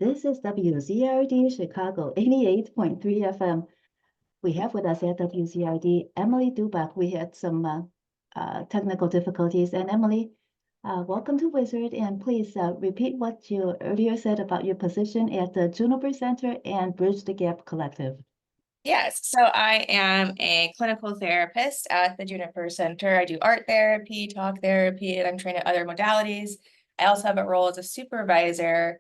This is WZRD Chicago 88.3 FM. We have with us at WZRD Emily Dubach. We had some technical difficulties. And Emily, welcome to Wizard. And please repeat what you earlier said about your position at the Juniper Center and Bridge the Gap Collective. Yes, so I am a clinical therapist at the Juniper Center. I do art therapy, talk therapy, and I'm trained in other modalities. I also have a role as a supervisor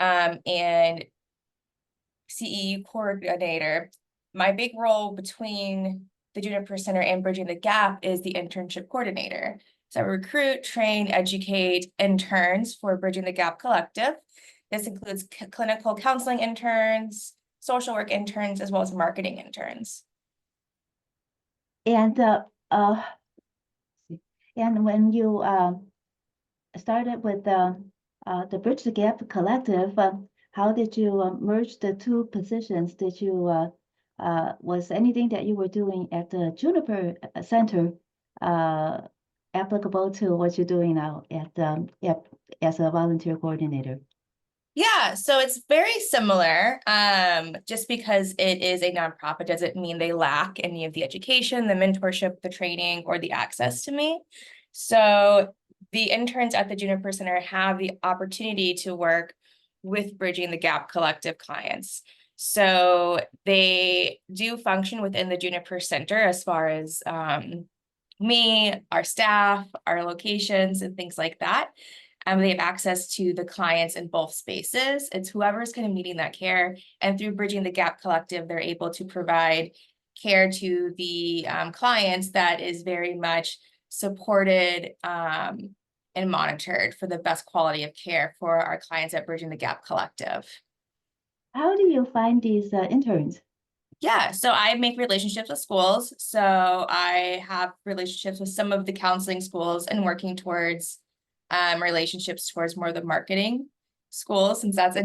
and CEU coordinator. My big role between the Juniper Center and Bridging the Gap is the internship coordinator. So I recruit, train, educate interns for Bridging the Gap Collective. This includes clinical counseling interns, social work interns, as well as marketing interns. And when you started with the Bridge the Gap Collective, how did you merge the two positions? Did you was anything that you were doing at the Juniper Center applicable to what you're doing now as a volunteer coordinator? Yeah, so it's very similar. Just because it is a nonprofit doesn't mean they lack any of the education, the mentorship, the training, or the access to me. So the interns at the Juniper Center have the opportunity to work with Bridging the Gap Collective clients. So they do function within the Juniper Center as far as me, our staff, our locations, and things like that. They have access to the clients in both spaces. It's whoever's kind of needing that care. And through Bridging the Gap Collective, they're able to provide care to the clients that is very much supported and monitored for the best quality of care for our clients at Bridging the Gap Collective. How do you find these interns? Yeah, so I make relationships with schools. So I have relationships with some of the counseling schools and working towards relationships towards more of the marketing schools, since that's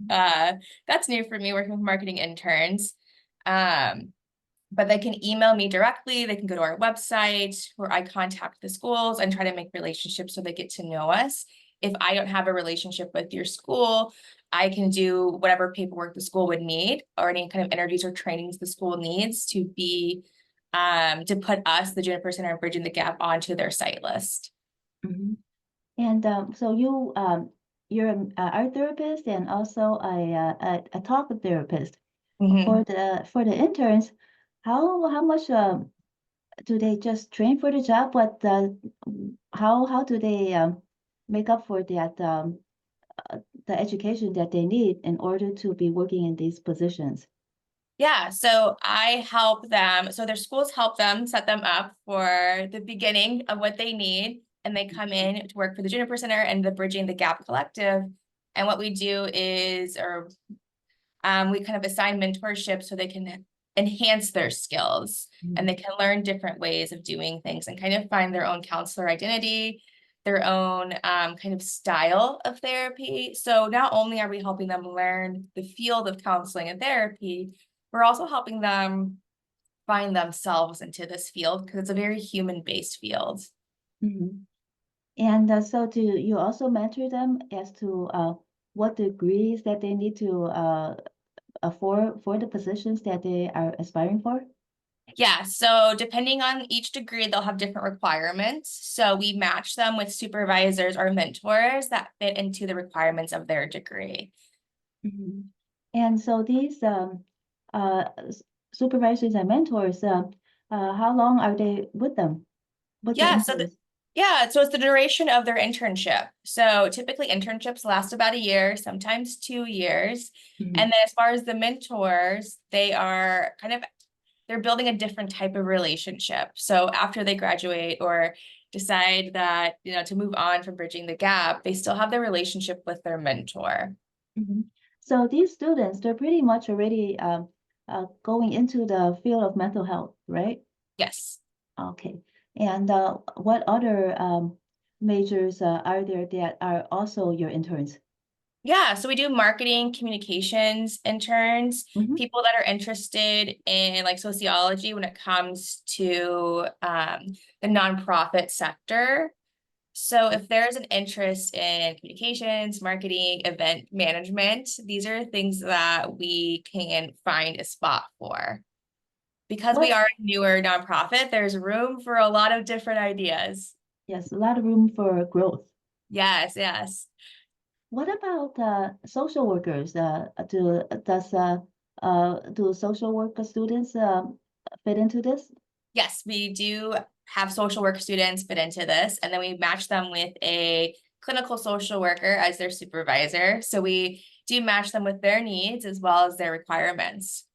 that's new for me, working with marketing interns. But they can email me directly. They can go to our website where I contact the schools and try to make relationships so they get to know us. If I don't have a relationship with your school, I can do whatever paperwork the school would need or any kind of interviews or trainings the school needs to be to put us, the Juniper Center and Bridging the Gap, onto their site list. Mm-hmm. And so you're an art therapist and also a talk therapist. Mm-hmm. For the interns, how much do they just train for the job? But how do they make up for that the education that they need in order to be working in these positions? Yeah, so I help them. So their schools help them set them up for the beginning of what they need. And they come in to work for the Juniper Center and the Bridging the Gap Collective. And what we do is, we kind of assign mentorship so they can enhance their skills and they can learn different ways of doing things and kind of find their own counselor identity, their own kind of style of therapy. So not only are we helping them learn the field of counseling and therapy, we're also helping them find themselves into this field because it's a very human-based field. Mm-hmm. And so do you also mentor them as to what degrees that they need to for the positions that they are aspiring for? Yeah, so depending on each degree, they'll have different requirements. So we match them with supervisors or mentors that fit into the requirements of their degree. Mm-hmm. And so these supervisors and mentors, how long are they with them, with the Yeah, interns? so it's the duration of their internship. So typically internships last about a year, sometimes 2 years. Mm-hmm. And then as far as the mentors, they're building a different type of relationship. So after they graduate or decide that, to move on from Bridging the Gap, they still have their relationship with their mentor. Mm-hmm. So these students, they're pretty much already going into the field of mental health, right? Yes. Okay. And what other majors are there that are also your interns? Yeah, so we do marketing, communications interns, Mm-hmm. people that are interested in like sociology when it comes to the nonprofit sector. So if there's an interest in communications, marketing, event management, these are things that we can find a spot for. Because we What? are a newer nonprofit, there's room for a lot of different ideas. Yes, a lot of room for growth. Yes, yes. What about social workers? Do social worker students fit into this? Yes, we do have social work students fit into this, and then we match them with a clinical social worker as their supervisor. So we do match them with their needs as well as their requirements.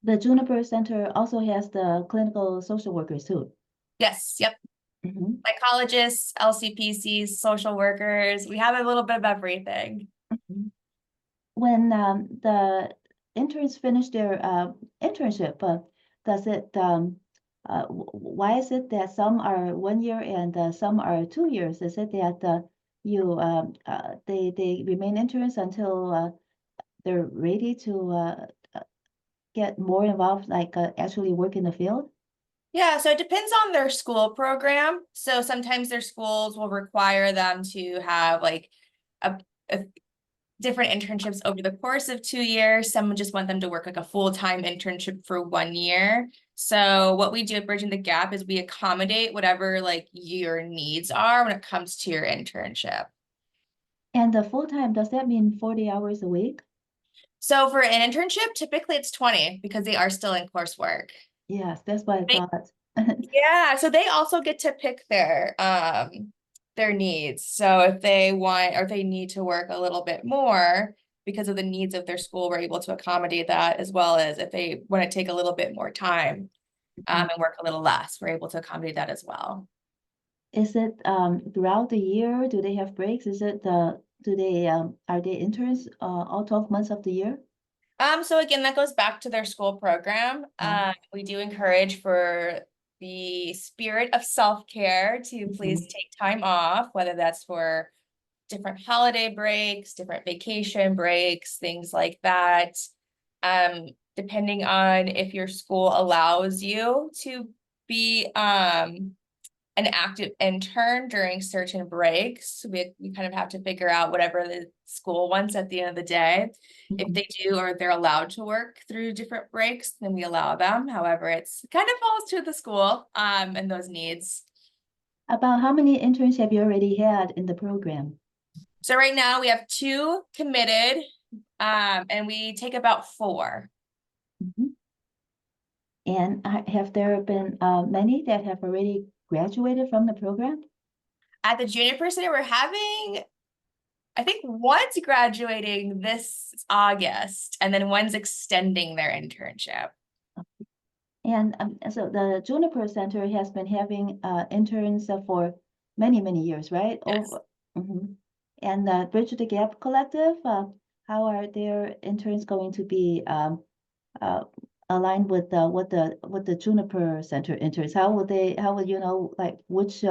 The Juniper Center also has the clinical social workers too. Yes, yep. Mhm, Psychologists, LCPCs, social workers, we have a little bit of everything. mhm. When the interns finish their internship, does it why is it that some are 1 year and some are 2 years? Is it that they remain interns until they're ready to get more involved, like actually work in the field? Yeah, so it depends on their school program. So sometimes their schools will require them to have like a, a different internships over the course of 2 years. Some just want them to work like a full-time internship for 1 year. So what we do at Bridging the Gap is we accommodate whatever like your needs are when it comes to your internship. And the full time, does that mean 40 hours a week? So for an internship, typically it's 20 because they are still in coursework. Yes, that's what I They, thought. yeah, so they also get to pick their needs. So if they want or they need to work a little bit more because of the needs of their school, we're able to accommodate that, as well as if they want to take a little bit more time and work a little less, we're able to accommodate that as well. Is it throughout the year? Do they have breaks? Is it do they are they interns all 12 months of the year? So again, that goes back to their school program. We do encourage for the spirit of self-care to please Mhm. take time off, whether that's for different holiday breaks, different vacation breaks, things like that. Depending on if your school allows you to be an active intern during certain breaks. We kind of have to figure out whatever the school wants at the end of the day. If Mhm. they do or they're allowed to work through different breaks, then we allow them. However, it's kind of falls to the school and those needs. About how many interns have you already had in the program? So right now we have 2 committed and we take about 4. Mhm. And have there been many that have already graduated from the program? At the Juniper Center, we're having, I think one's graduating this August, and then one's extending their internship. And so the Juniper Center has been having interns for many, many years, right? Yes. Over. Mhm. And Bridge the Gap Collective, how are their interns going to be uh, aligned with what the Juniper Center interns? How will you know like which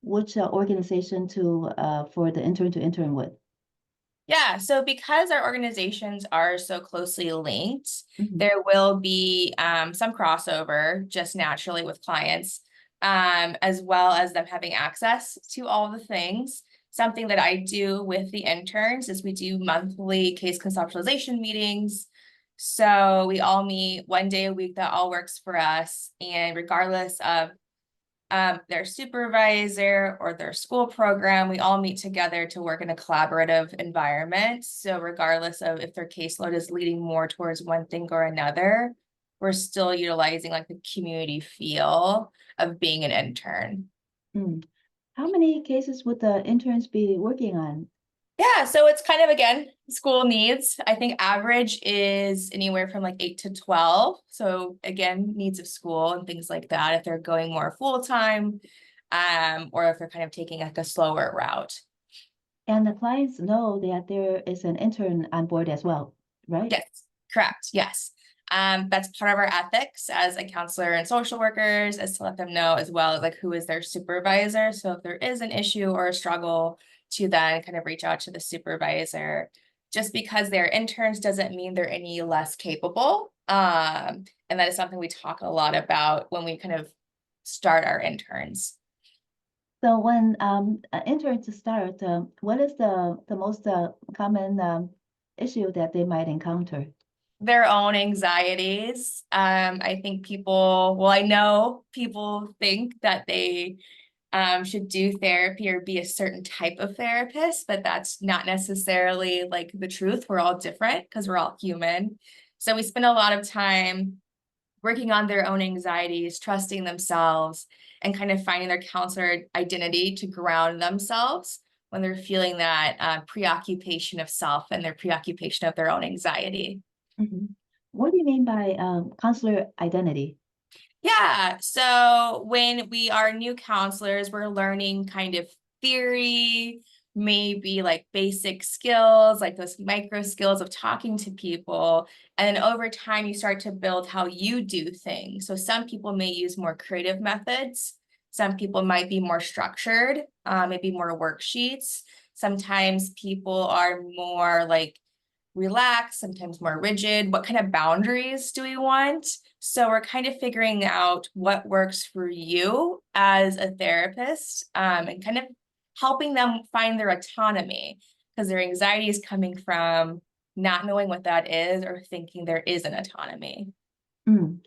organization to for the intern to intern with? Yeah, so because our organizations are so closely linked, Mhm. there will be some crossover just naturally with clients, as well as them having access to all the things. Something that I do with the interns is we do monthly case conceptualization meetings. So we all meet 1 day a week that all works for us. And regardless of their supervisor or their school program, we all meet together to work in a collaborative environment. So regardless of if their caseload is leading more towards one thing or another, we're still utilizing like the community feel of being an intern. Mm. How many cases would the interns be working on? Yeah, so it's kind of again, school needs. I think average is anywhere from like 8 to 12. So again, needs of school and things like that, if they're going more full-time, or if they're kind of taking like a slower route. And the clients know that there is an intern on board as well, right? Yes, correct. Yes. That's part of our ethics as a counselor and social workers is to let them know as well, like who is their supervisor. So if there is an issue or a struggle, to then kind of reach out to the supervisor. Just because they're interns doesn't mean they're any less capable. And that is something we talk a lot about when we kind of start our interns. So when interns start, what is the most common issue that they might encounter? Their own anxieties. I think I know people think that they should do therapy or be a certain type of therapist, but that's not necessarily like the truth. We're all different because we're all human. So we spend a lot of time working on their own anxieties, trusting themselves, and kind of finding their counselor identity to ground themselves when they're feeling that preoccupation of self and their preoccupation of their own anxiety. Mhm. What do you mean by counselor identity? Yeah, so when we are new counselors, we're learning kind of theory, maybe like basic skills, like those micro skills of talking to people. And then over time, you start to build how you do things. So some people may use more creative methods. Some people might be more structured, maybe more worksheets. Sometimes people are more like relaxed, sometimes more rigid. What kind of boundaries do we want? So we're kind of figuring out what works for you as a therapist, and kind of helping them find their autonomy, because their anxiety is coming from not knowing what that is or thinking there is an autonomy. Mm.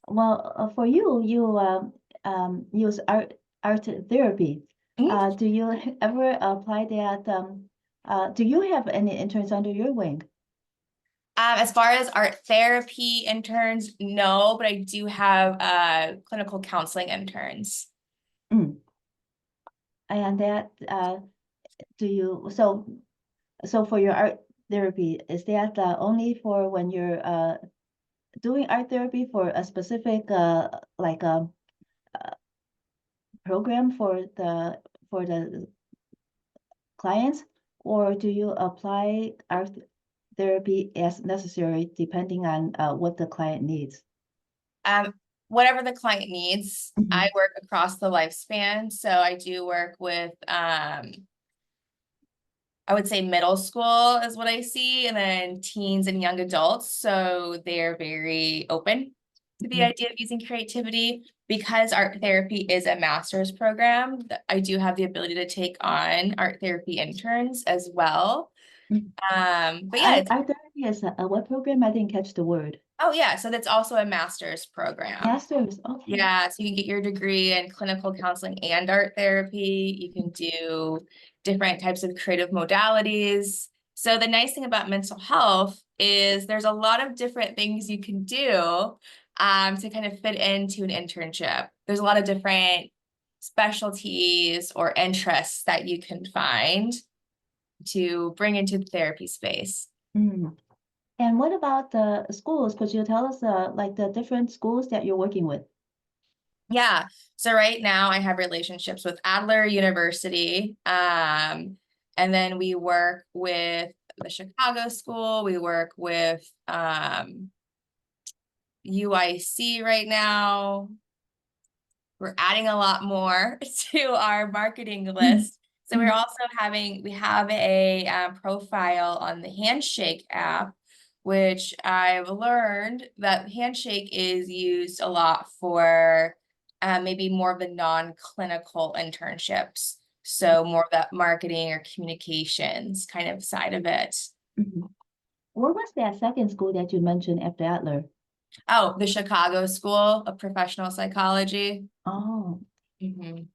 Well, for you, you use art therapy. Mhm. Do you ever apply that? Do you have any interns under your wing? As far as art therapy interns, no, but I do have clinical counseling interns. Mm. And that do you so for your art therapy, is that only for when you're doing art therapy for a specific like a program for the clients, or do you apply art therapy as necessary depending on what the client needs? Um, Whatever the client needs, I Mhm. work across the lifespan. So I do work with, I would say middle school is what I see, and then teens and young adults. So they're very open to the Mhm. idea of using creativity. Because art therapy is a master's program, I do have the ability to take on art therapy interns as well. Mhm. But yeah, it's, Art therapy is a what program? I didn't catch the word. oh yeah, so that's also a master's program. Masters. Okay. Yeah, so you can get your degree in clinical counseling and art therapy. You can do different types of creative modalities. So the nice thing about mental health is there's a lot of different things you can do to kind of fit into an internship. There's a lot of different specialties or interests that you can find to bring into the therapy space. Mm. And what about the schools? Could you tell us like the different schools that you're working with? Yeah. So right now I have relationships with Adler University. And then we work with the Chicago School. We work with UIC right now. We're adding a lot more to our marketing Mhm. list. So Mhm. we have a profile on the Handshake app, which I've learned that Handshake is used a lot for maybe more of the non-clinical internships. So more of that marketing or communications kind of side of it. Mhm. What was that second school that you mentioned after Adler? Oh, the Chicago School of Professional Psychology. Oh, Mhm.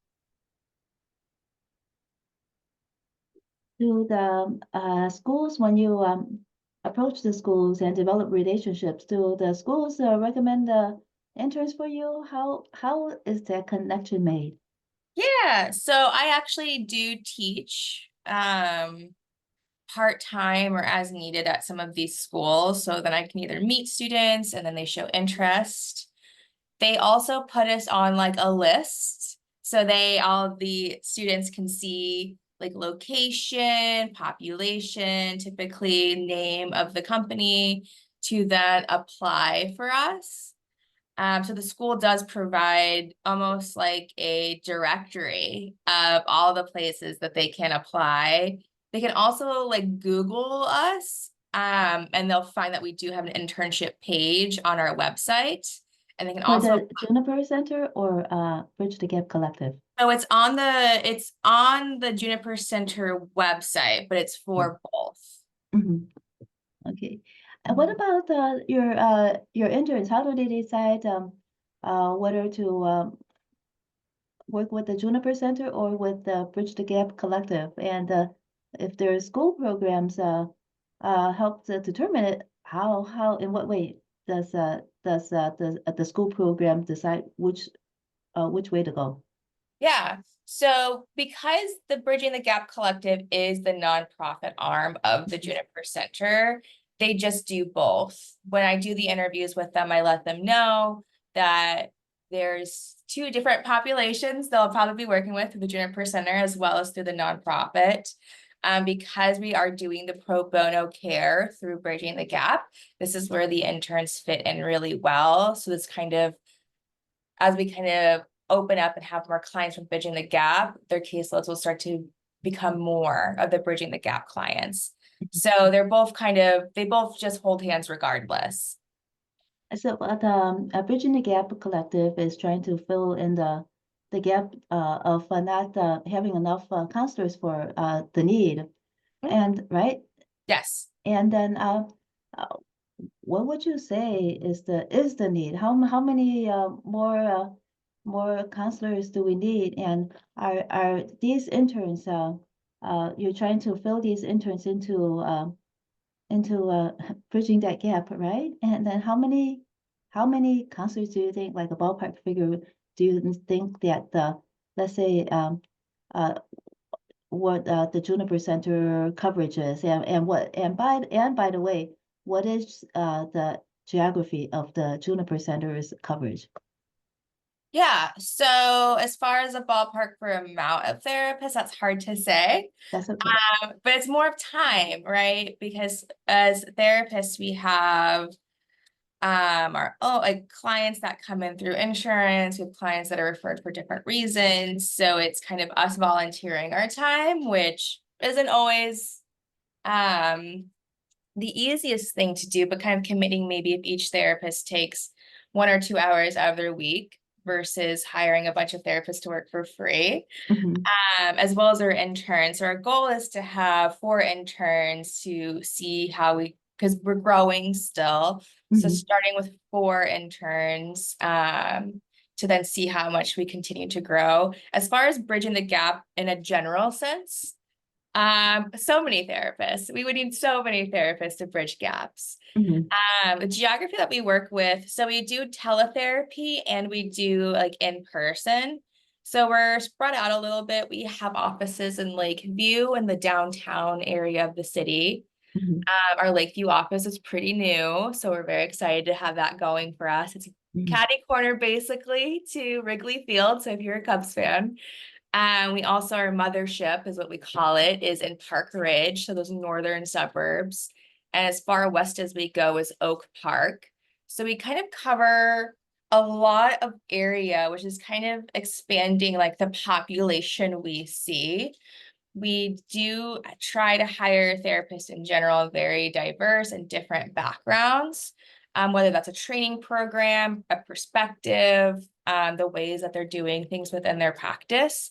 do the schools, when you approach the schools and develop relationships, do the schools recommend the interns for you? How is that connection made? Yeah, so I actually do teach part-time or as needed at some of these schools, so then I can either meet students and then they show interest. They also put us on like a list, so all the students can see like location, population, typically name of the company to then apply for us. So the school does provide almost like a directory of all the places that they can apply. They can also like Google us, and they'll find that we do have an internship page on our website. And they can For also, the Juniper Center or Bridge the Gap Collective? so it's on the Juniper Center website, but it's for both. Mhm. Okay. And what about your interns? How do they decide whether to work with the Juniper Center or with the Bridge the Gap Collective? And if their school programs help to determine it, how in what way does the school program decide which way to go? Yeah. So because the Bridging the Gap Collective is the nonprofit arm of the Juniper Center, they just do both. When I do the interviews with them, I let them know that there's two different populations they'll probably be working with through the Juniper Center as well as through the nonprofit. Because we are doing the pro bono care through Bridging the Gap, this is where the interns fit in really well. So this kind of, as we kind of open up and have more clients from Bridging the Gap, their caseloads will start to become more of the Bridging the Gap clients. So they're both they both just hold hands regardless. So Bridging the Gap Collective is trying to fill in the gap of not having enough counselors for the need, and right? Yes. And then uh, what would you say is the need? How many more counselors do we need? And are these interns you're trying to fill these interns into bridging that gap, right? And then how many counselors do you think, like a ballpark figure, do you think that let's say uh what the Juniper Center coverage is, and by the way, what is the geography of the Juniper Center's coverage? Yeah. So as far as a ballpark for amount of therapists, that's hard to say. That's okay. But it's more of time, right? Because as therapists, we have our like clients that come in through insurance, we have clients that are referred for different reasons. So it's kind of us volunteering our time, which isn't always um the easiest thing to do, but kind of committing maybe if each therapist takes 1 or 2 hours out of their week versus hiring a bunch of therapists to work for free, Mhm, as well as our interns. So our goal is to have 4 interns to see how because we're growing still. So mhm, starting with 4 interns, to then see how much we continue to grow. As far as bridging the gap in a general sense, so many therapists. We would need so many therapists to bridge gaps. mhm, The geography that we work with, so we do teletherapy and we do like in person. So we're spread out a little bit. We have offices in Lakeview in the downtown area of the city. mhm, Our Lakeview office is pretty new, so we're very excited to have that going for us. It's mhm, catty corner basically to Wrigley Field. So if you're a Cubs fan, we also, our mothership is what we call it, is in Park Ridge, so those northern suburbs. And as far west as we go is Oak Park. So we kind of cover a lot of area, which is kind of expanding like the population we see. We do try to hire therapists in general, very diverse and different backgrounds, whether that's a training program, a perspective, the ways that they're doing things within their practice.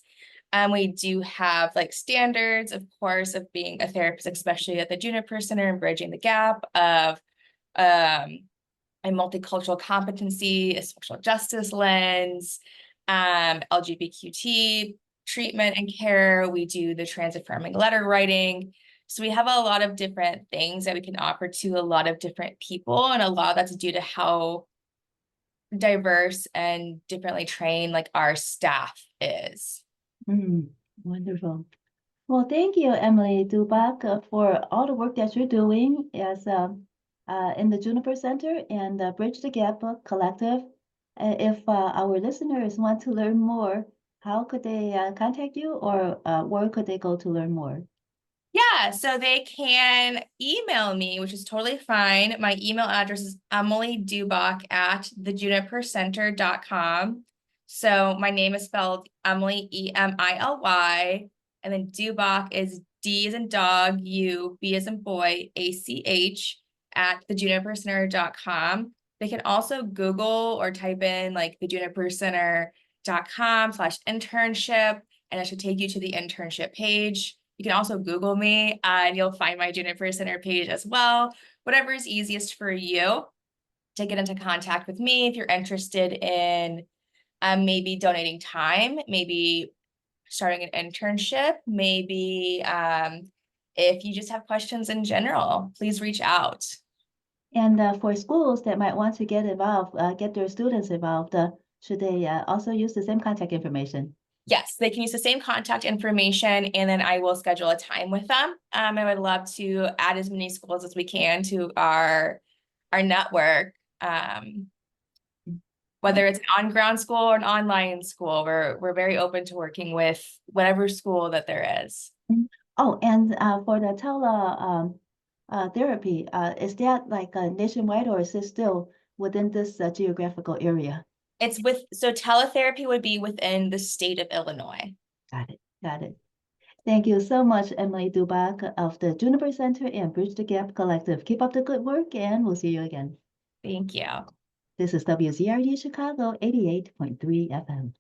We do have like standards, of course, of being a therapist, especially at the Juniper Center and bridging the gap of a multicultural competency, a social justice lens, LGBTQ treatment and care. We do the trans affirming letter writing. So we have a lot of different things that we can offer to a lot of different people, and a lot of that's due to how diverse and differently trained like our staff is. mhm. Wonderful. Well, thank you, Emily Dubach, for all the work that you're doing as in the Juniper Center and the Bridge the Gap Collective. If our listeners want to learn more, how could they contact you, or where could they go to learn more? Yeah, so they can email me, which is totally fine. My email address is emilydubach@thejunipercenter.com. So my name is spelled Emily, Emily, and then Dubach is D as in dog, U, B as in boy, ACH at thejunipercenter.com. They can also Google or type in like the junipercenter.com/internship, and it should take you to the internship page. You can also Google me and you'll find my Juniper Center page as well. Whatever is easiest for you to get into contact with me if you're interested in maybe donating time, maybe starting an internship, maybe if you just have questions in general, please reach out. And for schools that might want to get involved, get their students involved, should they also use the same contact information? Yes, they can use the same contact information, and then I will schedule a time with them. I would love to add as many schools as we can to our network. Whether it's an on-ground school or an online school, we're very open to working with whatever school that there is. Oh, and for the tele therapy, is that like nationwide, or is it still within this geographical area? So teletherapy would be within the state of Illinois. Got it. Got it. Thank you so much, Emily Dubach of the Juniper Center and Bridge the Gap Collective. Keep up the good work, and we'll see you again. Thank you. This is WZRD Chicago 88.3 FM.